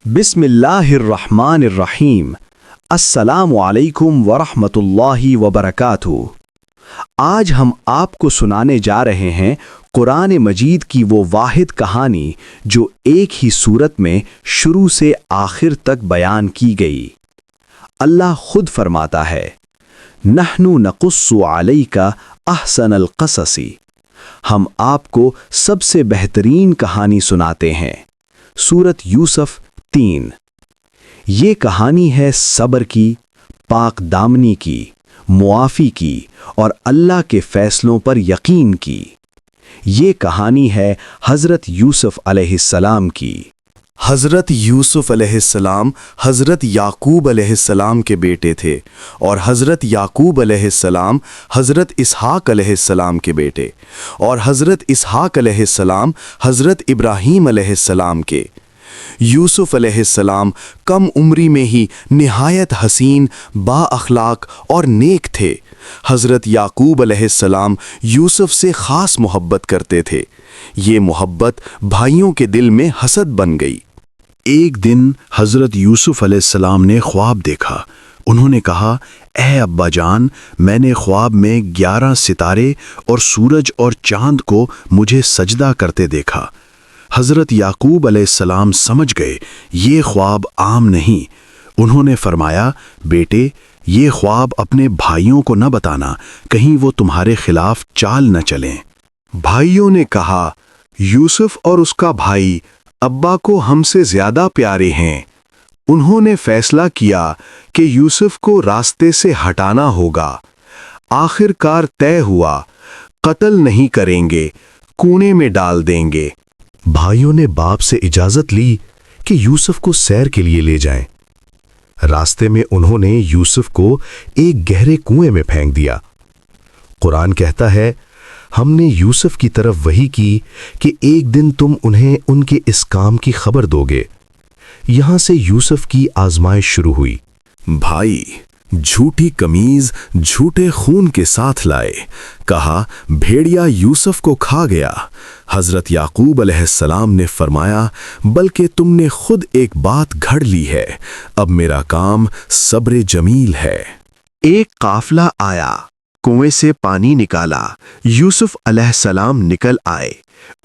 بسم اللہ الرحمن الرحیم۔ السلام علیکم ورحمۃ اللہ وبرکاتہ۔ آج ہم آپ کو سنانے جا رہے ہیں قرآن مجید کی وہ واحد کہانی جو ایک ہی صورت میں شروع سے آخر تک بیان کی گئی۔ اللہ خود فرماتا ہے، نحن نقص علیک احسن القصص، ہم آپ کو سب سے بہترین کہانی سناتے ہیں۔ سورۃ یوسف 3۔ یہ کہانی ہے صبر کی، پاک دامنی کی، معافی کی اور اللہ کے فیصلوں پر یقین کی۔ یہ کہانی ہے حضرت یوسف علیہ السلام کی۔ حضرت یوسف علیہ السلام حضرت یعقوب علیہ السلام کے بیٹے تھے، اور حضرت یعقوب علیہ السلام حضرت اسحاق علیہ السلام کے بیٹے، اور حضرت اسحاق علیہ السلام حضرت ابراہیم علیہ السلام کے۔ یوسف علیہ السلام کم عمری میں ہی نہایت حسین، با اخلاق اور نیک تھے۔ حضرت یعقوب علیہ السلام یوسف سے خاص محبت کرتے تھے۔ یہ محبت بھائیوں کے دل میں حسد بن گئی۔ ایک دن حضرت یوسف علیہ السلام نے خواب دیکھا۔ انہوں نے کہا، اے ابا جان، میں نے خواب میں 11 ستارے اور سورج اور چاند کو مجھے سجدہ کرتے دیکھا۔ حضرت یعقوب علیہ السلام سمجھ گئے یہ خواب عام نہیں۔ انہوں نے فرمایا، بیٹے، یہ خواب اپنے بھائیوں کو نہ بتانا، کہیں وہ تمہارے خلاف چال نہ چلیں۔ بھائیوں نے کہا، یوسف اور اس کا بھائی ابا کو ہم سے زیادہ پیارے ہیں۔ انہوں نے فیصلہ کیا کہ یوسف کو راستے سے ہٹانا ہوگا۔ آخر کار طے ہوا، قتل نہیں کریں گے، کونے میں ڈال دیں گے۔ بھائیوں نے باپ سے اجازت لی کہ یوسف کو سیر کے لیے لے جائیں۔ راستے میں انہوں نے یوسف کو ایک گہرے کنویں میں پھینک دیا۔ قرآن کہتا ہے، ہم نے یوسف کی طرف وحی کی کہ ایک دن تم انہیں ان کے اس کام کی خبر دو گے۔ یہاں سے یوسف کی آزمائش شروع ہوئی۔ بھائی جھوٹی قمیض جھوٹے خون کے ساتھ لائے، کہا بھیڑیا یوسف کو کھا گیا۔ حضرت یعقوب علیہ السلام نے فرمایا، بلکہ تم نے خود ایک بات گھڑ لی ہے، اب میرا کام صبر جمیل ہے۔ ایک قافلہ آیا، کنویں سے پانی نکالا، یوسف علیہ السلام نکل آئے۔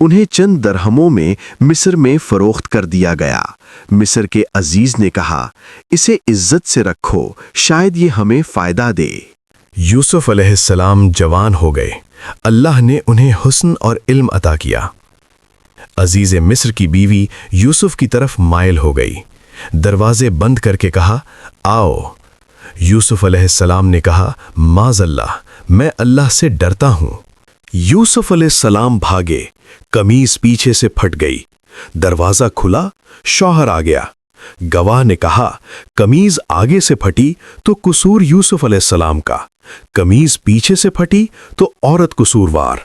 انہیں چند درہموں میں مصر میں فروخت کر دیا گیا۔ مصر کے عزیز نے کہا، اسے عزت سے رکھو، شاید یہ ہمیں فائدہ دے۔ یوسف علیہ السلام جوان ہو گئے۔ اللہ نے انہیں حسن اور علم عطا کیا۔ عزیز مصر کی بیوی یوسف کی طرف مائل ہو گئی۔ دروازے بند کر کے کہا، آؤ۔ یوسف علیہ السلام نے کہا، معاذ اللہ، میں اللہ سے ڈرتا ہوں۔ یوسف علیہ السلام بھاگے، قمیص پیچھے سے پھٹ گئی۔ دروازہ کھلا، شوہر آ گیا۔ گواہ نے کہا، قمیض آگے سے پھٹی تو قصور یوسف علیہ السلام کا، قمیض پیچھے سے پھٹی تو عورت قصوروار۔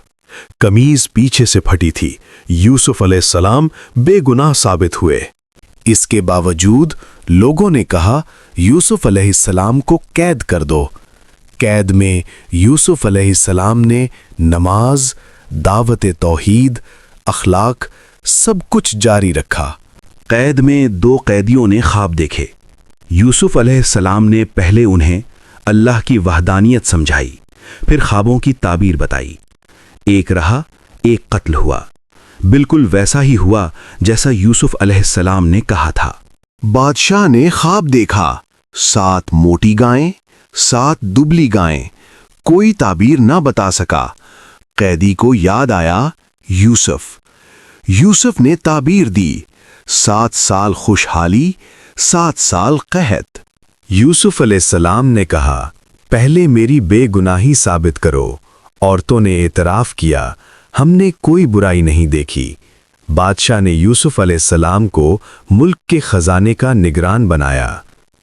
قمیض پیچھے سے پھٹی تھی، یوسف علیہ السلام بے گناہ ثابت ہوئے۔ اس کے باوجود لوگوں نے کہا، یوسف علیہ السلام کو قید کر دو۔ قید میں یوسف علیہ السلام نے نماز، دعوت توحید، اخلاق سب کچھ جاری رکھا۔ قید میں 2 قیدیوں نے خواب دیکھے۔ یوسف علیہ السلام نے پہلے انہیں اللہ کی وحدانیت سمجھائی، پھر خوابوں کی تعبیر بتائی۔ ایک رہا، ایک قتل ہوا۔ بالکل ویسا ہی ہوا جیسا یوسف علیہ السلام نے کہا تھا۔ بادشاہ نے خواب دیکھا، 7 موٹی گائیں، 7 دبلی گائیں، کوئی تعبیر نہ بتا سکا۔ قیدی کو یاد آیا یوسف نے تعبیر دی، 7 سال خوشحالی، 7 سال قحط۔ یوسف علیہ السلام نے کہا، پہلے میری بے گناہی ثابت کرو۔ عورتوں نے اعتراف کیا، ہم نے کوئی برائی نہیں دیکھی۔ بادشاہ نے یوسف علیہ السلام کو ملک کے خزانے کا نگران بنایا۔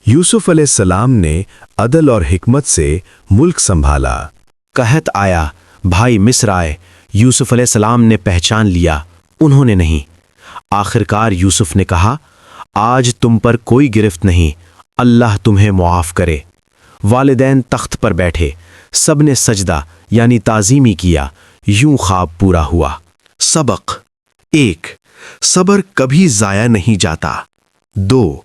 یوسف علیہ السلام نے عدل اور حکمت سے ملک سنبھالا۔ قحط آیا، بھائی مصر آئے، یوسف علیہ السلام نے پہچان لیا، انہوں نے نہیں۔ آخرکار یوسف نے کہا، آج تم پر کوئی گرفت نہیں، اللہ تمہیں معاف کرے۔ والدین تخت پر بیٹھے، سب نے سجدہ یعنی تعظیمی کیا، یوں خواب پورا ہوا۔ سبق 1، صبر کبھی ضائع نہیں جاتا۔ 2.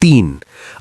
3.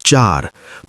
4.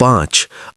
5.